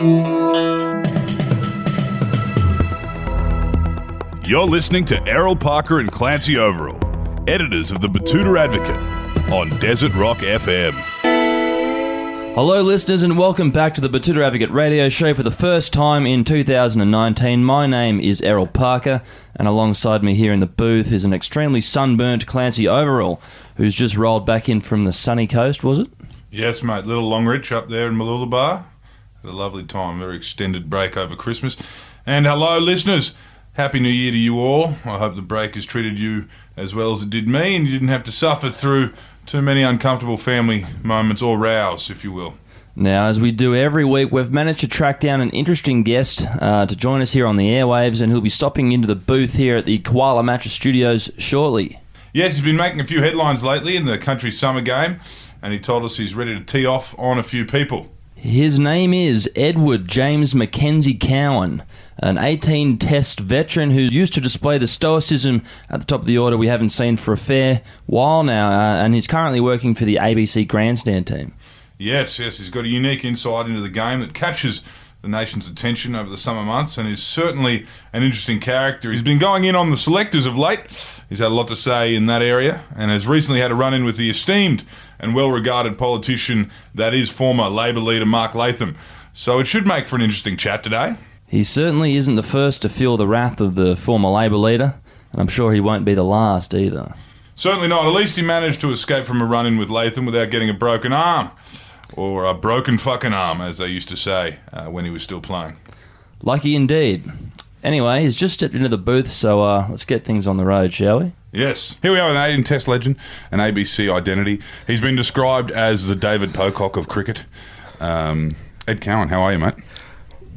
You're listening to Errol Parker and Clancy Overall, editors of the Batuta Advocate, on Desert Rock FM. Hello listeners and welcome back to the Batuta Advocate radio show for the first time in 2019. My name is Errol Parker and alongside me here in the booth is an extremely sunburnt Clancy Overall who's just rolled back in from the sunny coast, was it? Yes, mate. Little Longreach up there in Mooloolaba. Had a lovely time. Very extended break over Christmas. And hello, listeners. Happy New Year to you all. I hope the break has treated you as well as it did me and you didn't have to suffer through too many uncomfortable family moments or rows, if you will. Now, as we do every week, we've managed to track down an interesting guest to join us here on the airwaves, and he'll be stopping into the booth here at the Koala Mattress Studios shortly. Yes, he's been making a few headlines lately in the country summer game, and he told us he's ready to tee off on a few people. His name is Edward James Mackenzie Cowan, an 18-test veteran who used to display the stoicism at the top of the order we haven't seen for a fair while now, and he's currently working for the ABC Grandstand team. Yes, he's got a unique insight into the game that captures the nation's attention over the summer months and is certainly an interesting character. He's been going in on the selectors of late. He's had a lot to say in that area and has recently had a run-in with the esteemed and well-regarded politician that is former Labor leader Mark Latham. So it should make for an interesting chat today. He certainly isn't the first to feel the wrath of the former Labor leader, and I'm sure he won't be the last either. Certainly not. At least he managed to escape from a run-in with Latham without getting a broken arm. Or a broken fucking arm, as they used to say when he was still playing. Lucky indeed. Anyway, he's just stepped into the booth, so let's get things on the road, shall we? Yes. Here we are with an 18-test legend, an ABC identity. He's been described as the David Pocock of cricket. Ed Cowan, how are you, mate?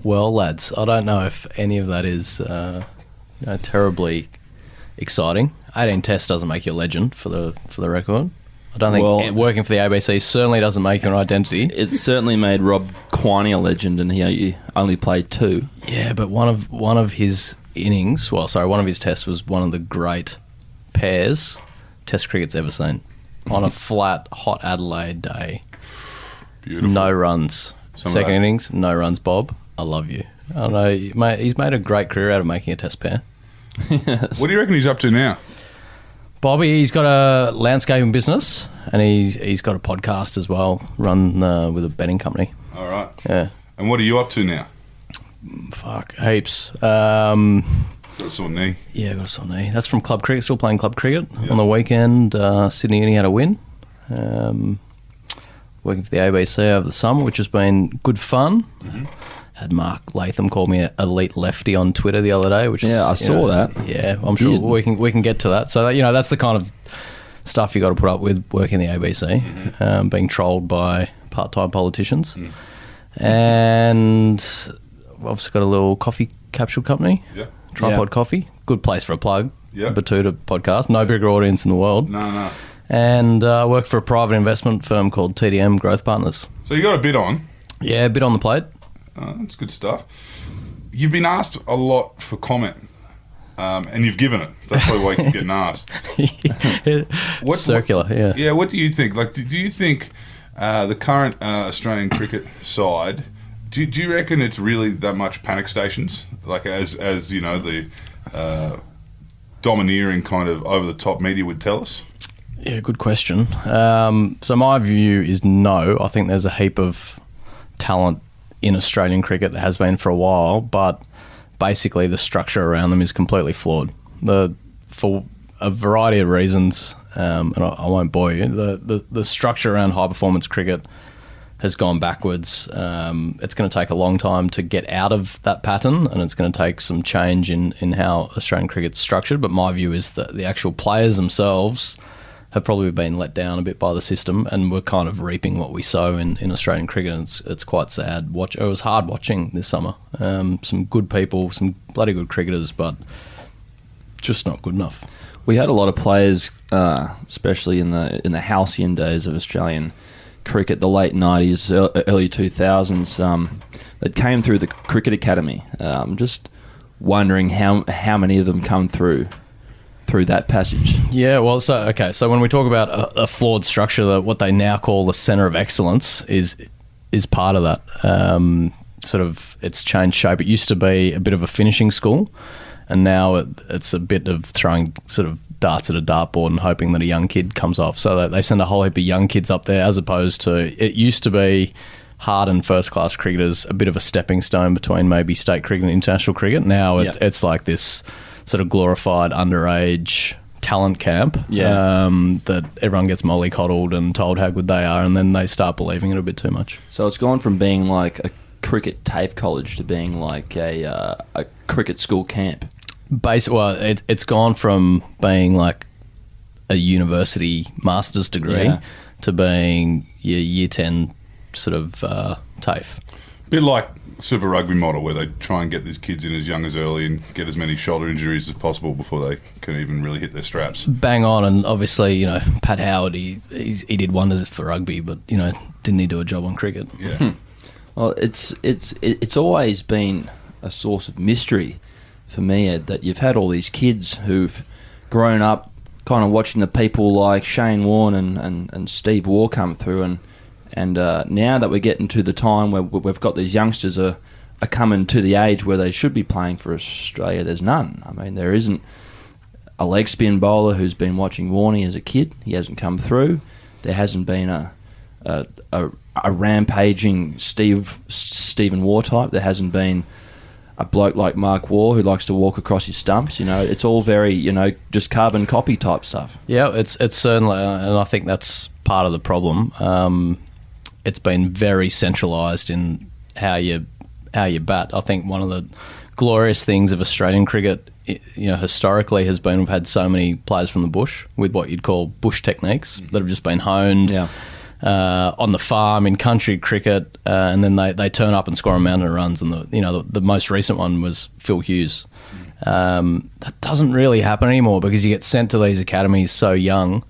Well, lads, I don't know if any of that is terribly exciting. 18 tests doesn't make you a legend, for the record. I don't think working for the ABC certainly doesn't make you an identity. It certainly made Rob Quiney a legend, and he only played 2. Yeah, but one of his innings, one of his tests was one of the great pairs Test cricket's ever seen. On a flat, hot Adelaide day. Beautiful. No runs. Second innings, no runs, Bob. I love you. I know, mate, he's made a great career out of making a test pair. Yes. What do you reckon he's up to now? Bobby, he's got a landscaping business and he's got a podcast as well, run with a betting company. All right. Yeah. And what are you up to now? Fuck, heaps. Got a sore knee. Yeah, got a sore knee. That's from club cricket, still playing club cricket. Yep. On the weekend, Sydney Uni had a win. Working for the ABC over the summer, which has been good fun. Mm-hmm. Had Mark Latham call me an elite lefty on Twitter the other day, which I saw that. Yeah, I'm sure we can get to that. So that's the kind of stuff you got to put up with working the ABC, mm-hmm. Being trolled by part-time politicians, and we've also got a little coffee capsule company, Tripod Coffee, good place for a plug. Batuta podcast, no bigger audience in the world. No. And work for a private investment firm called TDM Growth Partners. So you got a bit on? Yeah, a bit on the plate. That's good stuff. You've been asked a lot for comment, and you've given it. That's probably why you keep getting asked. Circular, yeah. Yeah, what do you think? Like, do you think the current Australian cricket side, do you reckon it's really that much panic stations? Like, as you know, the domineering kind of over-the-top media would tell us? Yeah, good question. So my view is no. I think there's a heap of talent in Australian cricket that has been for a while, but basically the structure around them is completely flawed. For a variety of reasons, and I won't bore you, the structure around high-performance cricket has gone backwards. It's going to take a long time to get out of that pattern, and it's going to take some change in how Australian cricket's structured, but my view is that the actual players themselves have probably been let down a bit by the system, and we're kind of reaping what we sow in Australian cricket, and it's quite sad. It was hard watching this summer. Some good people, some bloody good cricketers, but just not good enough. We had a lot of players, especially in the halcyon days of Australian cricket, the late 90s, early 2000s, that came through the Cricket Academy. Just wondering how many of them come through that passage. Yeah, well, so when we talk about a flawed structure, what they now call the centre of excellence is part of that. it's changed shape. It used to be a bit of a finishing school, and now it's a bit of throwing sort of darts at a dartboard and hoping that a young kid comes off. So they send a whole heap of young kids up there, as opposed to it used to be hardened first-class cricketers, a bit of a stepping stone between maybe state cricket and international cricket. Now it's like this sort of glorified underage talent camp that everyone gets mollycoddled and told how good they are, and then they start believing it a bit too much. So it's gone from being like a cricket TAFE college to being like a cricket school camp. It's gone from being like a university master's degree to being your year 10 sort of TAFE. Bit like Super Rugby model, where they try and get these kids in as young as early and get as many shoulder injuries as possible before they can even really hit their straps. Bang on, and obviously, Pat Howard, he did wonders for rugby, but didn't he do a job on cricket? Yeah. Well, it's always been a source of mystery for me, Ed, that you've had all these kids who've grown up kind of watching the people like Shane Warne and Steve Waugh come through, and now that we're getting to the time where we've got these youngsters are coming to the age where they should be playing for Australia, there's none. I mean, there isn't a leg spin bowler who's been watching Warney as a kid. He hasn't come through. There hasn't been a rampaging Stephen Waugh type. There hasn't been a bloke like Mark Waugh who likes to walk across his stumps. It's all very, just carbon copy type stuff. Yeah, it's certainly, and I think that's part of the problem. It's been very centralised in how you bat. I think one of the glorious things of Australian cricket, historically, has been we've had so many players from the bush with what you'd call bush techniques that have just been honed on the farm in country cricket, and then they turn up and score a mountain of runs. And the most recent one was Phil Hughes. That doesn't really happen anymore because you get sent to these academies so young,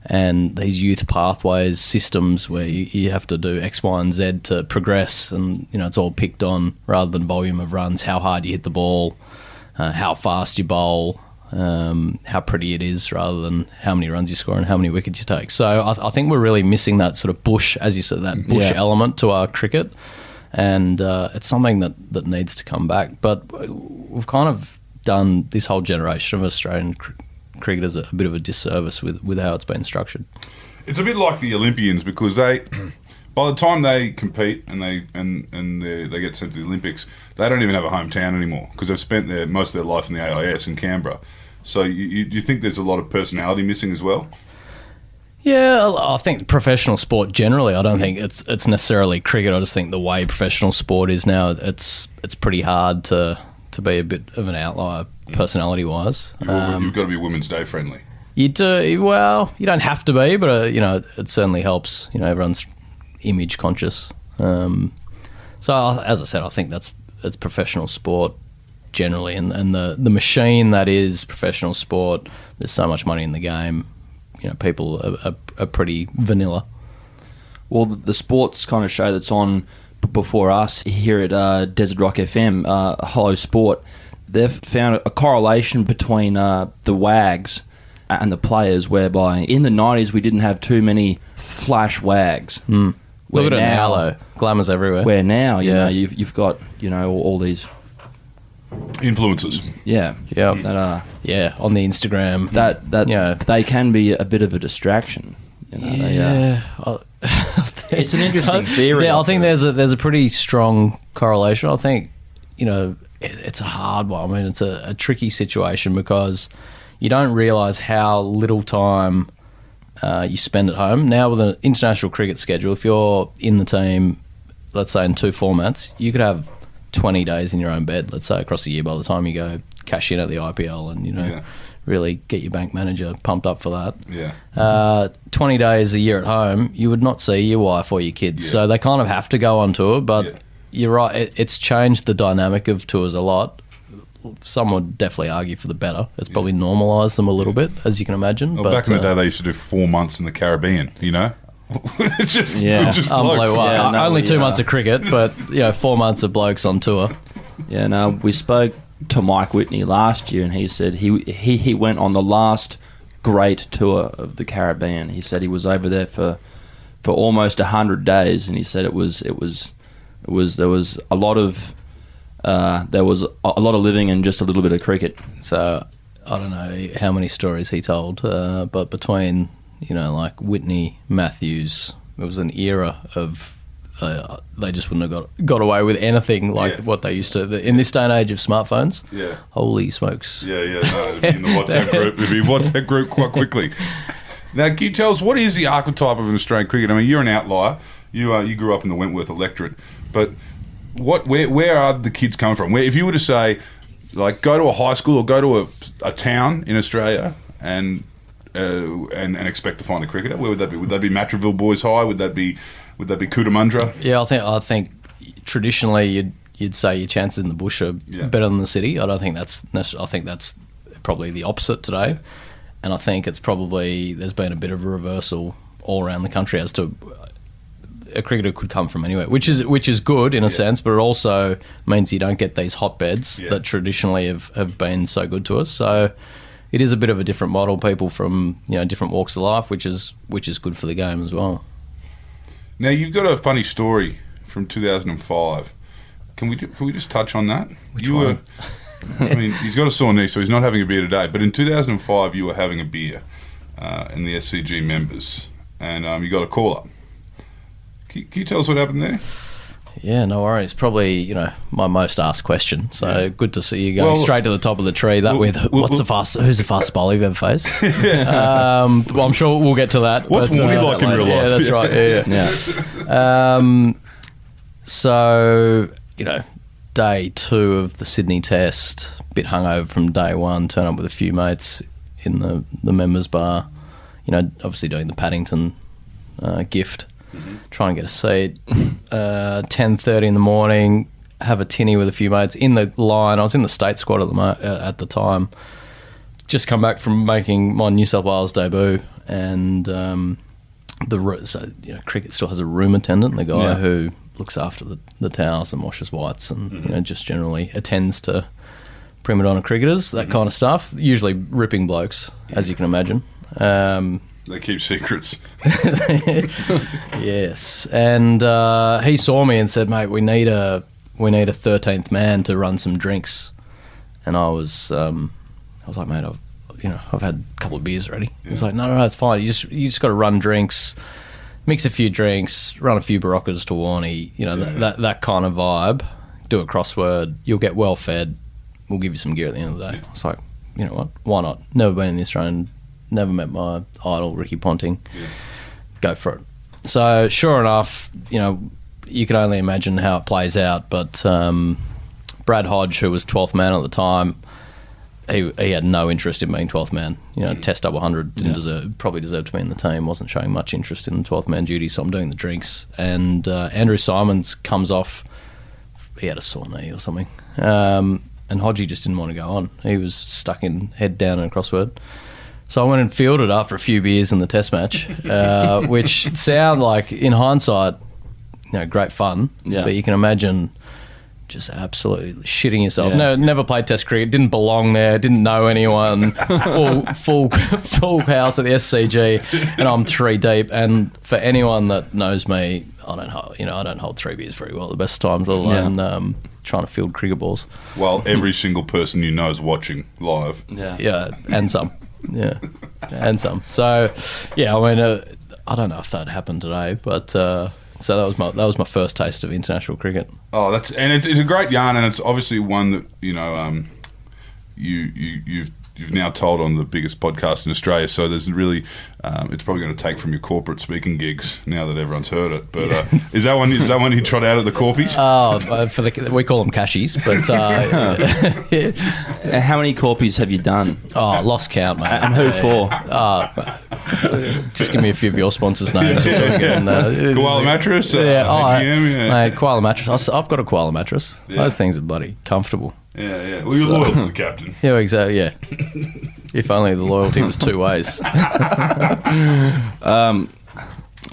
and these youth pathways systems where you have to do X, Y, and Z to progress, and it's all picked on rather than volume of runs, how hard you hit the ball, how fast you bowl, how pretty it is, rather than how many runs you score and how many wickets you take. So I think we're really missing that sort of bush, as you said, that bush element to our cricket, and it's something that needs to come back. But we've kind of done this whole generation of Australian cricket as a bit of a disservice with how it's been structured. It's a bit like the Olympians, because they, by the time they compete and they get sent to the Olympics, they don't even have a hometown anymore because they've spent most of their life in the AIS in Canberra. So you think there's a lot of personality missing as well? Yeah, I think professional sport generally, I don't think it's necessarily cricket. I just think the way professional sport is now, it's pretty hard to be a bit of an outlier personality-wise. You've got to be Women's Day friendly. You do. Well, you don't have to be, but it certainly helps. Everyone's image conscious. So as I said, I think it's professional sport generally, and the machine that is professional sport. There's so much money in the game. People are pretty vanilla. Well, the sports kind of show that's on before us here at Desert Rock FM, Hollow Sport, they've found a correlation between the WAGs and the players, whereby in the 90s we didn't have too many flash WAGs. Look at it now, though. Glamour's everywhere. Where now, you've got all these influencers. On the Instagram. That they can be a bit of a distraction. It's an interesting theory. Yeah, I think there's a pretty strong correlation. I think it's a hard one. I mean, it's a tricky situation because you don't realise how little time you spend at home. Now with an international cricket schedule, if you're in the team, let's say in 2 formats, you could have 20 days in your own bed, let's say, across the year by the time you go cash in at the IPL and, really get your bank manager pumped up for that. Yeah. 20 days a year at home, you would not see your wife or your kids. So they kind of have to go on tour, but you're right, it's changed the dynamic of tours a lot. Some would definitely argue for the better. It's probably normalised them a little bit, as you can imagine. Well, but back in the day, they used to do 4 months in the Caribbean, just blokes. Only 2 months of cricket, but 4 months of blokes on tour. Yeah, no, we spoke to Mike Whitney last year, and he said he went on the last great tour of the Caribbean. He said he was over there for almost 100 days, and he said it was There was a lot of living and just a little bit of cricket. So I don't know how many stories he told, but between like Whitney, Matthews, it was an era of they just wouldn't have got away with anything like what they used to in this day and age of smartphones. Yeah. Holy smokes. No, it'd be in the WhatsApp group. It'd be WhatsApp group quite quickly. Now, can you tell us what is the archetype of an Australian cricketer? I mean, you're an outlier. You grew up in the Wentworth electorate, but where are the kids coming from? If you were to say, like, go to a high school or go to a town in Australia and expect to find a cricketer, where would that be? Would that be Matraville Boys High? Would that be Cootamundra? Yeah, I think traditionally you'd say your chances in the bush are better than the city. I think that's probably the opposite today, and I think it's probably there's been a bit of a reversal all around the country as to a cricketer could come from anywhere, which is good in a sense, but it also means you don't get these hotbeds that traditionally have been so good to us. So it is a bit of a different model. People from different walks of life, which is good for the game as well. Now, you've got a funny story from 2005. Can we just touch on that? Which one? I mean, he's got a sore knee, so he's not having a beer today. But in 2005, you were having a beer in the SCG members, and you got a call up. Can you tell us what happened there? Yeah, no worries. Probably, my most asked question. So good to see you going straight to the top of the tree. Who's the fastest bowler you've ever faced? Well, I'm sure we'll get to that. What's Warnie like in real life? Yeah, that's right. Yeah. So, day 2 of the Sydney Test, bit hungover from day 1, turn up with a few mates in the members bar, obviously doing the Paddington gift. Try and get a seat. 10:30 in the morning, have a tinny with a few mates in the line. I was in the state squad at the time. Just come back from making my New South Wales debut, and cricket still has a room attendant, the guy who looks after the towels and washes whites, and just generally attends to prima donna cricketers, that kind of stuff. Usually ripping blokes, as you can imagine. They keep secrets. Yes, and he saw me and said, "Mate, we need a 13th man to run some drinks." And I was like, "Mate, I've had a couple of beers already." He was like, "No, it's fine. You just got to run drinks, mix a few drinks, run a few Baroccas to Warnie, that kind of vibe. Do a crossword. You'll get well fed. We'll give you some gear at the end of the day." I was like, "You know what? Why not? Never been in the Australian." Never met my idol, Ricky Ponting. Go for it. So, sure enough, you can only imagine how it plays out. But Brad Hodge, who was 12th man at the time, he had no interest in being 12th man. Test up 100, probably deserved to be in the team, wasn't showing much interest in the 12th man duty, so I'm doing the drinks. And Andrew Simons comes off, he had a sore knee or something. And Hodgie just didn't want to go on. He was stuck in head down in a crossword. So I went and fielded after a few beers in the test match, which sound like, in hindsight, great fun. Yeah. But you can imagine just absolutely shitting yourself. Yeah. No, never played test cricket, didn't belong there, didn't know anyone, full house at the SCG, and I'm 3 deep. And for anyone that knows me, I don't hold 3 beers very well at the best times, let alone trying to field cricket balls. While every single person you know is watching live. Yeah, and some. Yeah, and some. So, yeah, I mean, I don't know if that happened today, but so that was my first taste of international cricket. Oh, it's a great yarn, and it's obviously one that you've now told on the biggest podcast in Australia. So there's really, it's probably going to take from your corporate speaking gigs now that everyone's heard it. But is that one you trot out at the corpies? Oh, we call them cashies. But how many corpies have you done? Oh, lost count, mate. And who for? Just give me a few of your sponsors' names. Koala mattress. AGM, mate, koala mattress. I've got a koala mattress. Yeah. Those things are bloody comfortable. Yeah. Well, you're loyal to the captain. Yeah, exactly. Yeah. If only the loyalty was 2 ways.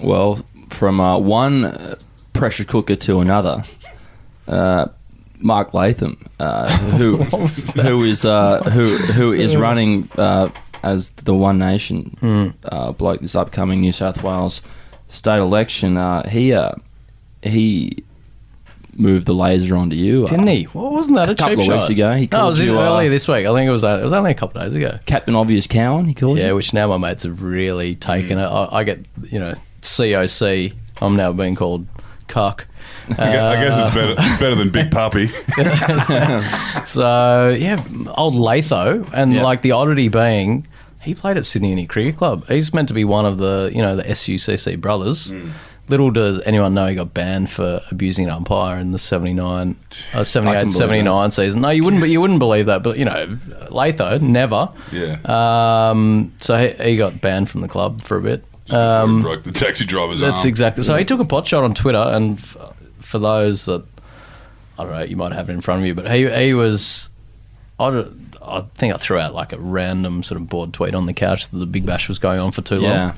Well, from one pressure cooker to another, Mark Latham, who is running as the One Nation bloke this upcoming New South Wales state election. He moved the laser onto you. Didn't he? What wasn't that a couple cheap of weeks shot? ago, he No, it called was you, earlier this week. I think it was only a couple of days ago. Captain Obvious Cowan, he called Yeah, you. which now my mates have really taken it. I get, COC. I'm now being called cuck. I guess it's better than Big Puppy. So, yeah, old Latho. And, Yeah. the oddity being, he played at Sydney Uni Cricket Club. He's meant to be one of the, the SUCC brothers. Little does anyone know he got banned for abusing an umpire in the 78, 79 season. No, you wouldn't believe that. But, Latho, never. Yeah. So he got banned from the club for a bit. Before he broke the taxi driver's arm. That's exactly. So he took a pot shot on Twitter, and for those that I don't know, you might have it in front of you, but he was. I think I threw out a random sort of bored tweet on the couch that the Big Bash was going on for too long. Yeah.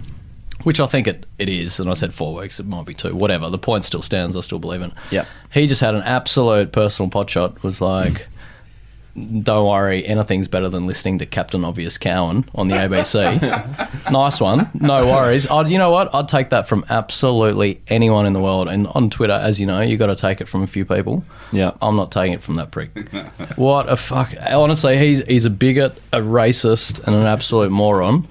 Which I think it is, and I said 4 weeks, it might be 2, whatever. The point still stands, I still believe in it. Yeah. He just had an absolute personal pot shot, was like, don't worry, anything's better than listening to Captain Obvious Cowan on the ABC. Nice one, no worries. You know what? I'd take that from absolutely anyone in the world. And on Twitter, as you know, you got to take it from a few people. Yeah. I'm not taking it from that prick. What a fuck. Honestly, he's a bigot, a racist, and an absolute moron.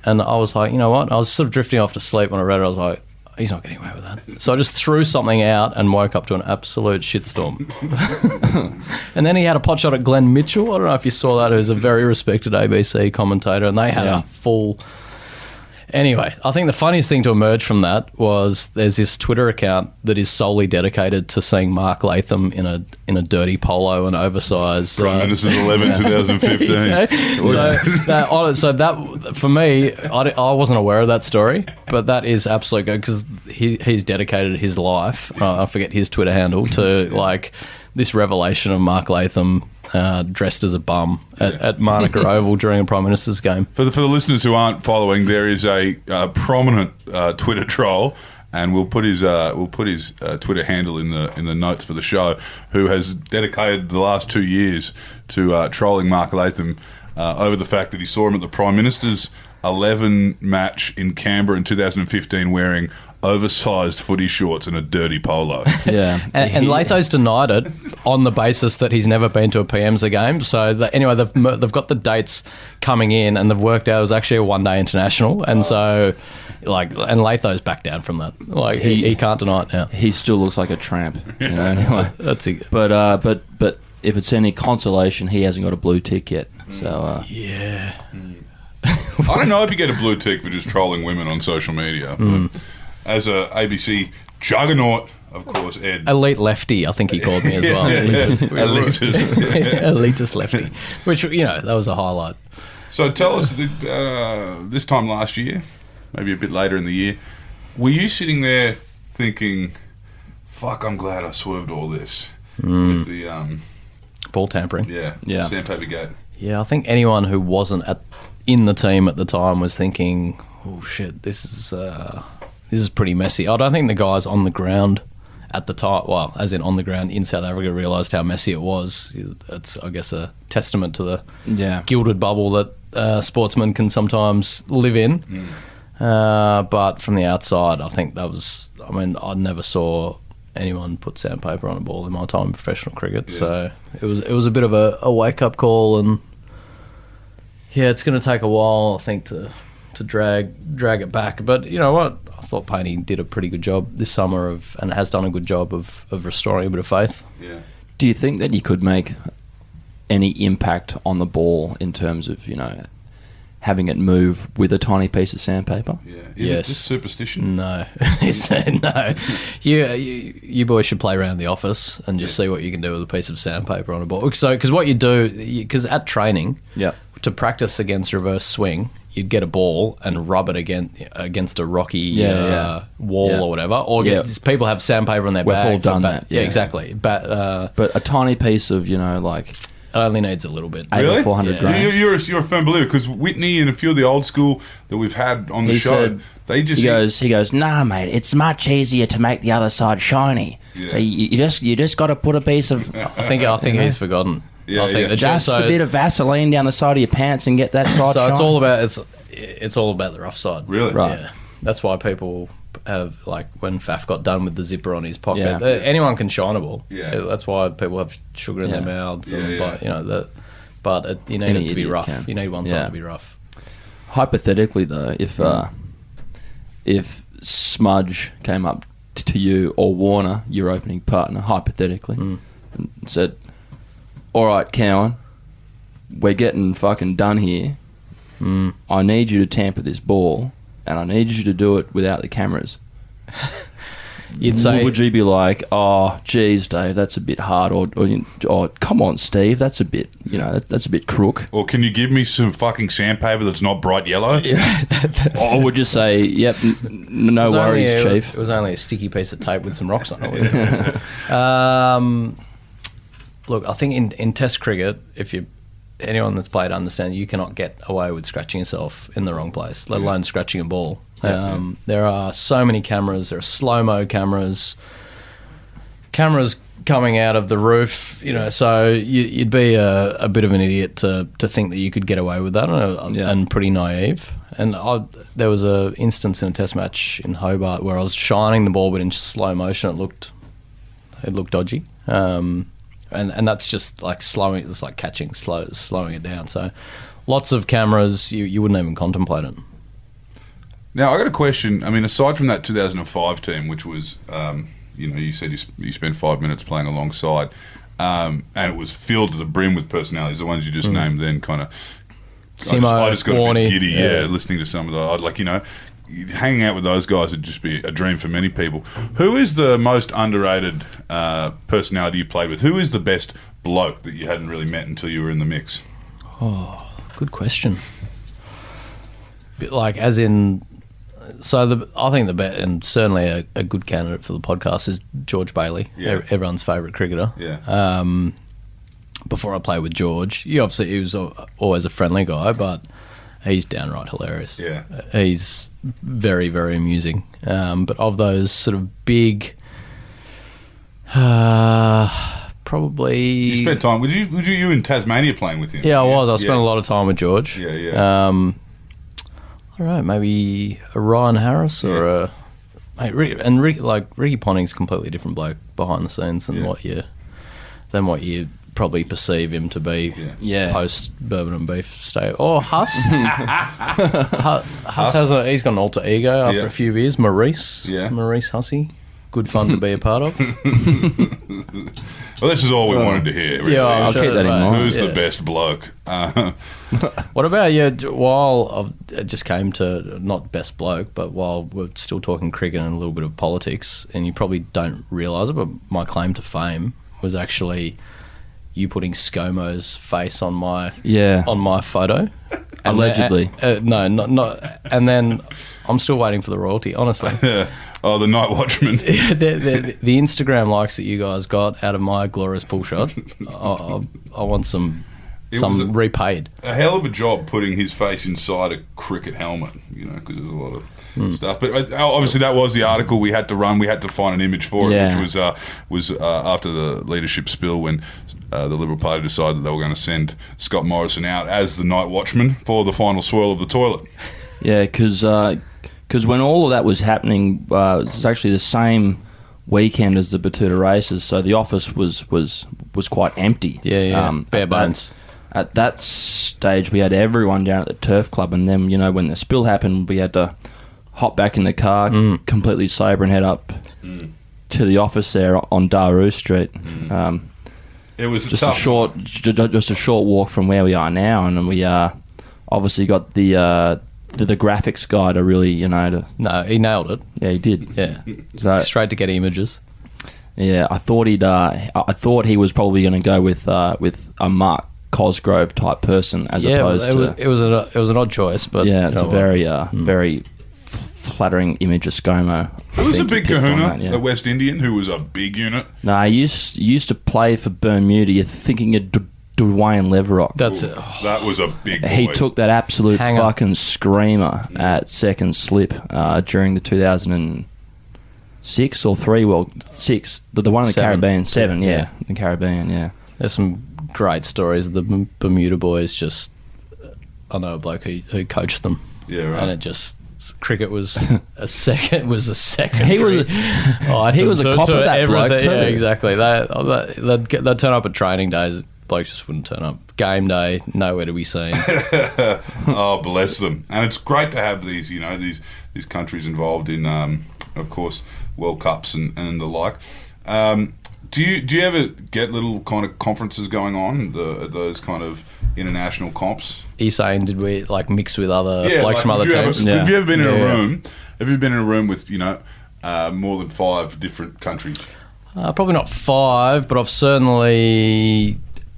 And I was like, you know what? I was sort of drifting off to sleep when I read it. I was like, he's not getting away with that. So I just threw something out and woke up to an absolute shitstorm. And then he had a pot shot at Glenn Mitchell. I don't know if you saw that, who's a very respected ABC commentator, and they had a full... Anyway, I think the funniest thing to emerge from that was there's this Twitter account that is solely dedicated to seeing Mark Latham in a dirty polo and oversized... Prime Minister's 11, 2015. So that, for me, I wasn't aware of that story, but that is absolute good because he's dedicated his life, I forget his Twitter handle, to this revelation of Mark Latham dressed as a bum at Manuka Oval during a Prime Minister's game. For the listeners who aren't following, there is a prominent Twitter troll, and we'll put his Twitter handle in the notes for the show, who has dedicated the last 2 years to trolling Mark Latham over the fact that he saw him at the Prime Minister's 11 match in Canberra in 2015 wearing oversized footy shorts and a dirty polo. Yeah. And Latho's denied it on the basis that he's never been to a PM's game. So anyway, they've got the dates coming in, and they've worked out it was actually a one-day international, and so and Latho's backed down from that. He can't deny it now. He still looks like a tramp. Anyway. That's it. But if it's any consolation, he hasn't got a blue tick yet. So yeah. I don't know if you get a blue tick for just trolling women on social media, but as a ABC juggernaut, of course, Ed. Elite lefty, I think he called me as well. Elitist. Elitist lefty. Which, that was a highlight. So tell us, this time last year, maybe a bit later in the year, were you sitting there thinking, fuck, I'm glad I swerved all this with the... ball tampering. Yeah. Sandpaper gate. Yeah, I think anyone who wasn't in the team at the time was thinking, oh shit, this is pretty messy. I don't think the guys on the ground at the time, well, as in on the ground in South Africa, realised how messy it was. It's, I guess, a testament to the gilded bubble that sportsmen can sometimes live in. But from the outside, I think that was... I mean, I never saw anyone put sandpaper on a ball in my time in professional cricket. Yeah. So it was a bit of a wake-up call, and yeah, it's going to take a while, I think, to drag it back. But you know what? I thought Payne did a pretty good job this summer and has done a good job of restoring a bit of faith. Yeah. Do you think that you could make any impact on the ball in terms of, having it move with a tiny piece of sandpaper? Yeah. Is it just superstition? No. No. You boys should play around the office and just see what you can do with a piece of sandpaper on a ball. So, because what you do, because at training, to practice against reverse swing, you'd get a ball and rub it against a rocky wall or whatever. Or people have sandpaper in their bag. We've all done that. Yeah, exactly. But a tiny piece of, it only needs a little bit. Really? 400 grams. You're a firm believer, because Whitney and a few of the old school that we've had on the show, they just... He goes, nah, mate, it's much easier to make the other side shiny. Yeah. So you just got to put a piece of... I think he's forgotten. Yeah, just a bit of Vaseline down the side of your pants and get that side So shiny. it's all about the rough side. Really? Right. Yeah. That's why people have, like, when Faf got done with the zipper on his pocket. Yeah. Anyone can shine a ball. Yeah. That's why people have sugar in their mouths. And, Yeah, yeah. You need Any it to be idiot rough. can. You need one side to be rough. Hypothetically, though, if Smudge came up to you or Warner, your opening partner, hypothetically, and said, "All right, Cowan, we're getting fucking done here. I need you to tamper this ball, and I need you to do it without the cameras." You'd say, would you be like, "Oh, geez, Dave, that's a bit hard," or "Come on, Steve, that's a bit, that's a bit crook"? Or can you give me some fucking sandpaper that's not bright yellow? Or would you say, "Yep, no worries, Chief"? It was only a sticky piece of tape with some rocks on it. Look, I think in Test cricket, anyone that's played understands you cannot get away with scratching yourself in the wrong place, let alone scratching a ball. There are so many cameras. There are slow-mo cameras coming out of the roof, so you'd be a bit of an idiot to think that you could get away with that, and pretty naive. And there was a instance in a Test match in Hobart where I was shining the ball, but in slow motion, it looked dodgy. And that's just like slowing. It's like slowing it down. So lots of cameras, you wouldn't even contemplate it. Now, I got a question. I mean, aside from that 2005 team, which was, you said you spent 5 minutes playing alongside, and it was filled to the brim with personalities, the ones you just named then kind of... I just got a bit giddy, listening to some of the... hanging out with those guys would just be a dream for many people. Who is the most underrated personality you played with? Who is the best bloke that you hadn't really met until you were in the mix? Oh, good question. Like, as in... So I think the best, and certainly a good candidate for the podcast, is George Bailey, everyone's favourite cricketer. Yeah. Before I played with George, he was always a friendly guy, but he's downright hilarious. Yeah. He's very, very amusing. But of those sort of big, probably... You spent time... Were you in Tasmania playing with him? Yeah, I was. I spent a lot of time with George. Yeah. I don't know, maybe a Ryan Harris or a... Ricky Ponting's a completely different bloke behind the scenes than what you probably perceive him to be post Bourbon and Beef stay. Or Huss. Huss he's got an alter ego after a few years. Maurice Hussey. Good fun to be a part of. Well, this is all we wanted to hear. Really. Yeah, I'll keep that in mind. Who's the best bloke? What about you? While it just came to not best bloke, but while we're still talking cricket and a little bit of politics, and you probably don't realise it, but my claim to fame was actually you putting ScoMo's face on my photo. Allegedly. No, not. And then I'm still waiting for the royalty, honestly. Oh, the Night Watchman. the Instagram likes that you guys got out of my glorious pull shot, I want some repaid. A hell of a job putting his face inside a cricket helmet, because there's a lot of stuff. But obviously that was the article we had to run. We had to find an image for it, which was after the leadership spill when the Liberal Party decided that they were going to send Scott Morrison out as the Night Watchman for the final swirl of the toilet. Yeah, because when all of that was happening, it was actually the same weekend as the Batuta races, so the office was quite empty. Bare bones. At that stage, we had everyone down at the Turf Club, and then, when the spill happened, we had to hop back in the car, completely sober, and head up to the office there on Daru Street. It was just a short walk from where we are now, and we obviously got the graphics guy to really, No, he nailed it. Yeah, he did. Yeah, so, straight to get images. Yeah, I thought he was probably going to go with a Mark Cosgrove type person as opposed to... it was an odd choice, but... Yeah, it's a very flattering image of ScoMo. Who was a big kahuna, the West Indian, who was a big unit? No, he used to play for Bermuda. You're thinking of Dwayne Leverock. That was a big boy. He took that absolute fucking screamer at second slip during the 2006 or 3, well, 6, the one in the Caribbean, 7, the Caribbean, There's some great stories. The Bermuda boys I know a bloke who coached them. Yeah, right. And it just cricket was a second. He was he was a copper, that bloke too. Yeah, exactly. They'd turn up at training days. Blokes just wouldn't turn up. Game day, nowhere to be seen. Oh, bless them. And it's great to have these, these countries involved in, of course, World Cups and the like. Do you ever get little kind of conferences going on, those kind of international comps? Are you saying, did we mix with other blokes from other teams? Have you ever been in a room? Have you been in a room with more than 5 different countries? Probably not 5, but I've certainly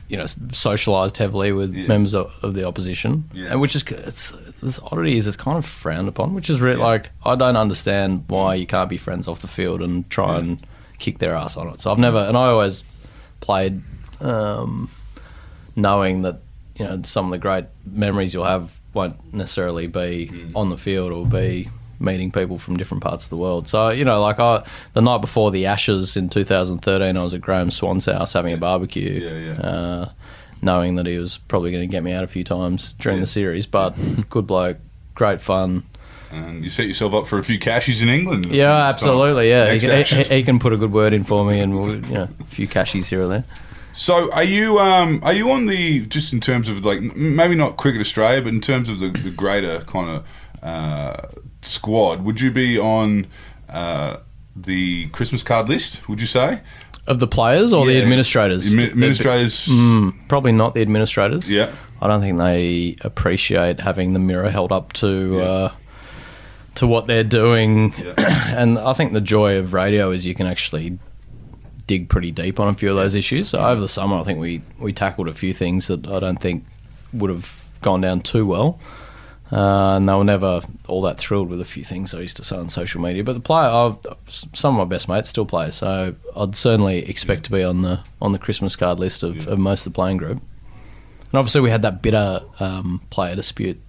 socialised heavily with members of the opposition, and which is this oddity is it's kind of frowned upon, which is really I don't understand why you can't be friends off the field and try and kick their ass on it. So I always played knowing that some of the great memories you'll have won't necessarily be on the field or be meeting people from different parts of the world. So the night before the Ashes in 2013, I was at Graham Swan's house having a barbecue, knowing that he was probably going to get me out a few times during the series. But good bloke, great fun. And you set yourself up for a few cashies in England. Yeah, absolutely. Yeah, he can put a good word in for me, and a few cashies here or there. So are you on the, just in terms of maybe not Cricket Australia, but in terms of the greater kind of squad, would you be on the Christmas card list, would you say? Of the players or the administrators? Administrators. Probably not the administrators. Yeah. I don't think they appreciate having the mirror held up to what they're doing. Yeah. And I think the joy of radio is you can actually dig pretty deep on a few of those issues. So over the summer, I think we tackled a few things that I don't think would have gone down too well. And they were never all that thrilled with a few things I used to say on social media. But some of my best mates still play, so I'd certainly expect to be on the Christmas card list of most of the playing group. And obviously we had that bitter player dispute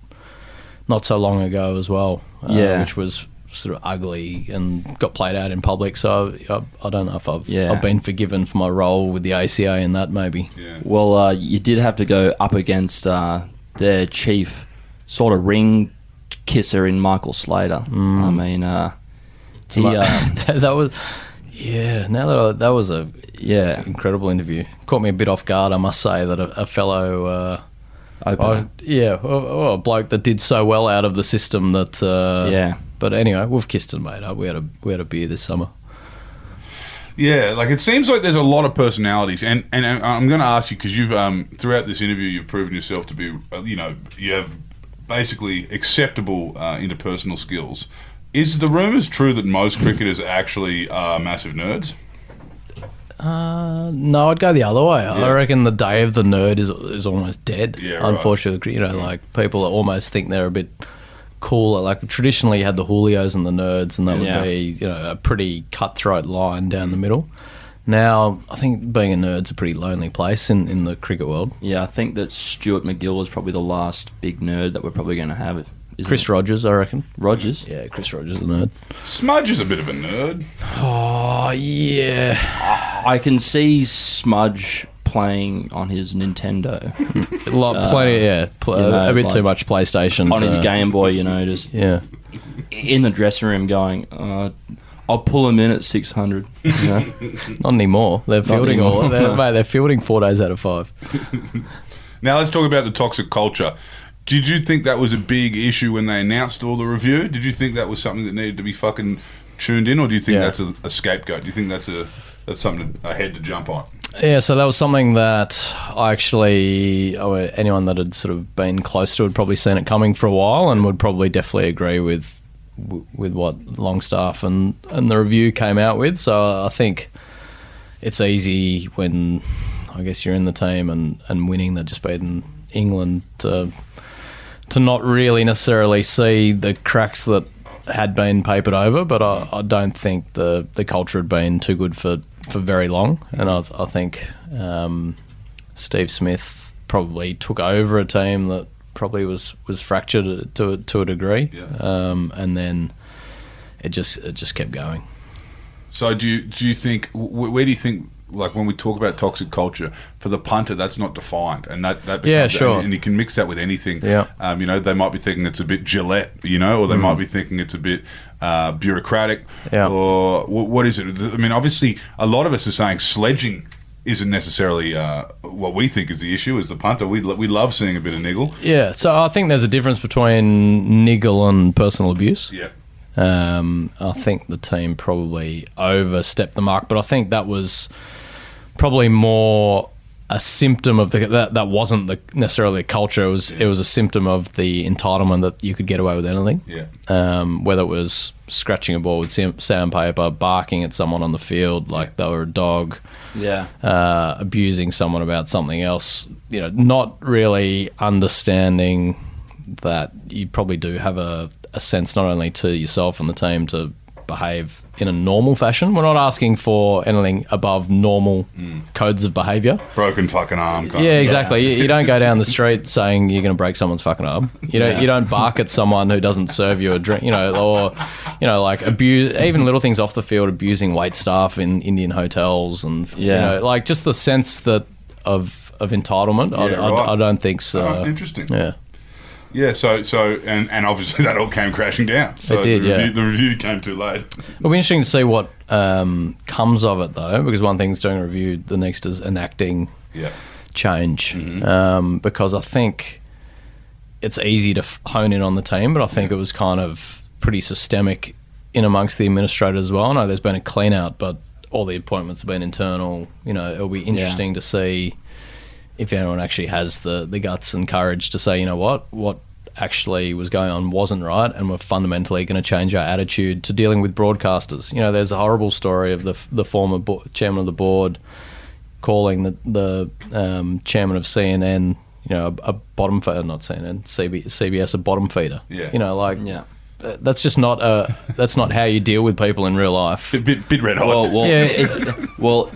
not so long ago as well, which was sort of ugly and got played out in public. So I don't know if I've been forgiven for my role with the ACA in that, maybe. Yeah. Well, you did have to go up against their chief sort of ring kisser in Michael Slater. I mean, that was that was a incredible interview. Caught me a bit off guard, I must say, that a fellow a bloke that did so well out of the system that But anyway, we've kissed and made up. We had a beer this summer. Yeah, it seems like there's a lot of personalities, and I'm going to ask you, because you've throughout this interview you've proven yourself to be you have basically acceptable interpersonal skills. Is the rumours true that most cricketers actually are massive nerds? No, I'd go the other way. I reckon the day of the nerd is almost dead. Yeah, right. Unfortunately, people almost think they're a bit cooler. Traditionally you had the Julios and the nerds, and that would be a pretty cutthroat line down the middle. Now I think being a nerd's a pretty lonely place in the cricket world. Yeah, I think that Stuart McGill is probably the last big nerd that we're probably going to have. Chris Rogers, I reckon. Rogers? Yeah, Chris Rogers is a nerd. Smudge is a bit of a nerd. Oh, yeah. I can see Smudge playing on his Nintendo. A bit too much PlayStation. On his Game Boy, just in the dressing room going, I'll pull him in at 600. Not anymore. They're fielding they're fielding 4 days out of 5. Now let's talk about the toxic culture. Did you think that was a big issue when they announced all the review? Did you think that was something that needed to be fucking tuned in, or do you think that's a scapegoat? Do you think that's something a head to jump on? Yeah, so that was something that anyone that had sort of been close to had probably seen it coming for a while, and would probably definitely agree with what Longstaff and the review came out with. So I think it's easy when I guess you're in the team and winning, that just beaten England, to not really necessarily see the cracks that had been papered over. But I don't think the culture had been too good for very long, and I think Steve Smith probably took over a team that probably was fractured to a degree, and then it just kept going. So do you think, where do you think like when we talk about toxic culture, for the punter, that's not defined, and that becomes, Yeah, sure. and you can mix that with anything. Yeah. You know, they might be thinking it's a bit Gillette, you know, or they might be thinking it's a bit bureaucratic, Yeah. or what is it? I mean, obviously, a lot of us are saying sledging isn't necessarily what we think is the issue. As the punter, we love seeing a bit of niggle. Yeah, so I think there's a difference between niggle and personal abuse. Yeah. I think the team probably overstepped the mark, but I think that was probably more a symptom of that wasn't necessarily the culture. It was a symptom of the entitlement that you could get away with anything. Yeah. Whether it was scratching a ball with sandpaper, barking at someone on the field like they were a dog, abusing someone about something else. You know, not really understanding that you probably do have a sense not only to yourself and the team to behave in a normal fashion. We're not asking for anything above normal codes of behaviour. Broken fucking arm. Kind Yeah, of exactly. You don't go down the street saying you're going to break someone's fucking arm. You don't bark at someone who doesn't serve you a drink. You know, or like abuse, even little things off the field, abusing wait staff in Indian hotels, and you know, like just the sense that of entitlement. Yeah, I don't think so. Oh, interesting. Yeah. Yeah, so and obviously that all came crashing down. So It did, the review came too late. It'll be interesting to see what comes of it, though, because one thing's doing a review, the next is enacting change. Because I think it's easy to hone in on the team, but I think it was kind of pretty systemic in amongst the administrators as well. I know there's been a clean out, but all the appointments have been internal. You know, it'll be interesting to see if anyone actually has the guts and courage to say, you know what actually was going on wasn't right, and we're fundamentally going to change our attitude to dealing with broadcasters. You know, there's a horrible story of the former chairman of the board calling the chairman of CNN, you know, a bottom feeder, not CNN, CBS, a bottom feeder. Yeah. You know, like that's just not that's not how you deal with people in real life. Bit red hot.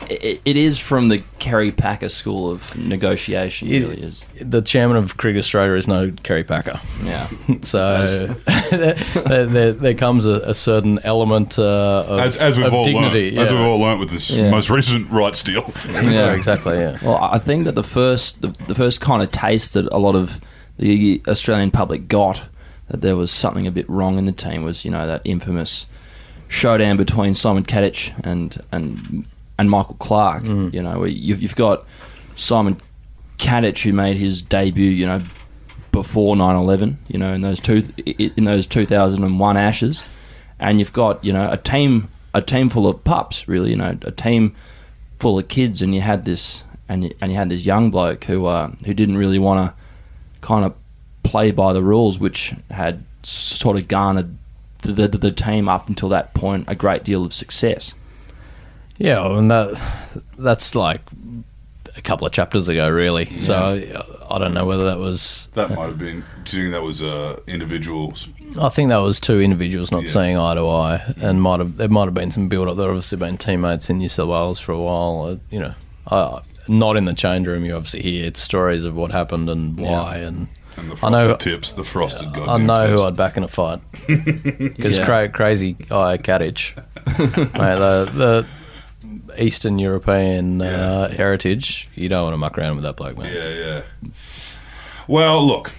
It is from the Kerry Packer school of negotiation. It really is. The chairman of Cricket Australia is no Kerry Packer. Yeah. So there comes a certain element of as we've all dignity. learned, as we've all learned with this most recent rights deal. Yeah, exactly. Yeah. Well, I think that the first kind of taste that a lot of the Australian public got that there was something a bit wrong in the team was, you know, that infamous showdown between Simon Kadich and Michael Clark. You know, where you've got Simon Kadich, who made his debut, you know, before 9/11, you know, in those 2001 Ashes, and you've got, you know, a team full of pups, really, you know, a team full of kids, and you had this young bloke who didn't really want to kind of play by the rules, which had sort of garnered the team up until that point a great deal of success. Yeah, and that's like a couple of chapters ago, really. Yeah. So I don't know whether that was... That might have been... Do you think that was individuals? I think that was two individuals not seeing eye to eye, and there might have been some build-up. There obviously been teammates in New South Wales for a while. You know, not in the change room. You obviously hear stories of what happened and why, and the frosted tips, the frosted goddamn I know tips. who I'd back in a fight. Because crazy guy Kadich, mate, the Eastern European heritage, you don't want to muck around with that bloke, man. Yeah. Well, look,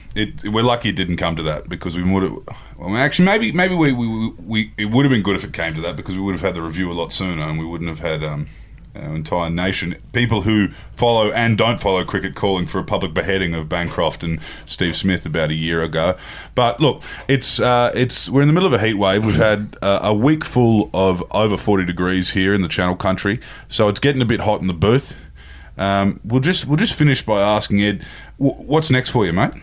we're lucky it didn't come to that, because we would have. Well, actually, maybe we it would have been good if it came to that, because we would have had the review a lot sooner, and we wouldn't have had our entire nation, people who follow and don't follow cricket, calling for a public beheading of Bancroft and Steve Smith about a year ago. But look, it's we're in the middle of a heat wave. We've had a week full of over 40 degrees here in the Channel Country, so it's getting a bit hot in the booth. We'll just finish by asking Ed, what's next for you, mate?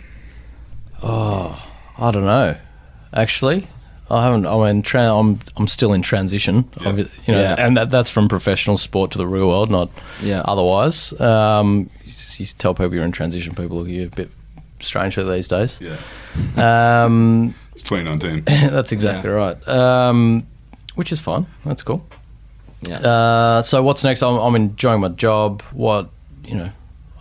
Oh, I don't know. Actually, I haven't. I mean, I'm still in transition. Yeah. You know, and that's from professional sport to the real world, not otherwise. You tell people you're in transition, people look at you a bit strangely these days. Yeah. It's 2019. That's exactly right. Which is fine. That's cool. Yeah. So what's next? I'm enjoying my job. What, you know,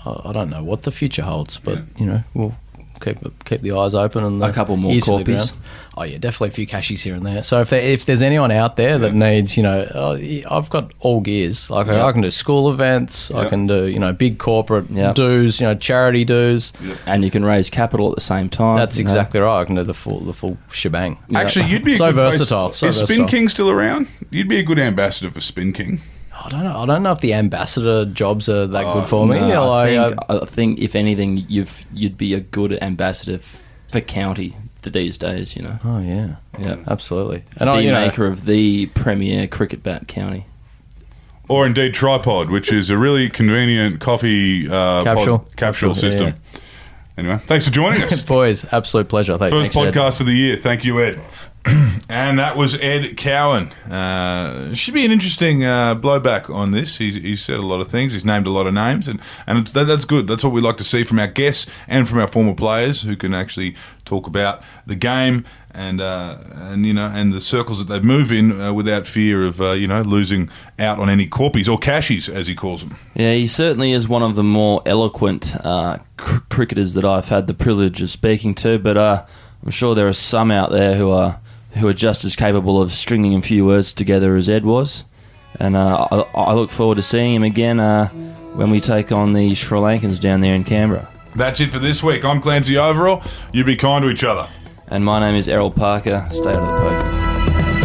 I don't know what the future holds, but you know, we'll keep the eyes open and A couple more ears to the corpies. ground. Oh yeah, definitely a few cashies here and there. So if there's anyone out there that needs, I've got all gears. Like I can do school events, I can do big corporate dues, charity dues. And you can raise capital at the same time. That's exactly right. I can do the full shebang. Actually, you'd be a So good versatile, face. so Is Spin versatile. King still around? You'd be a good ambassador for Spin King. I don't know if the ambassador jobs are that good for me. No, I I think if anything, you'd be a good ambassador for county these days. Oh yeah, absolutely. And The maker of the premier cricket bat county. Or indeed Tripod, which is a really convenient coffee capsule system. Yeah. Anyway, thanks for joining us. Boys, absolute pleasure. First Thanks, Ed. podcast of the year. Thank you, Ed. And that was Ed Cowan. Should be an interesting blowback on this. He's said a lot of things. He's named a lot of names, and that's good. That's what we like to see from our guests and from our former players who can actually talk about the game and the circles that they move in without fear of losing out on any corpies or cashies, as he calls them. Yeah, he certainly is one of the more eloquent cricketers that I've had the privilege of speaking to. But I'm sure there are some out there who are just as capable of stringing a few words together as Ed was. And I look forward to seeing him again when we take on the Sri Lankans down there in Canberra. That's it for this week. I'm Clancy Overall. You be kind to each other. And my name is Errol Parker. Stay out of the poker.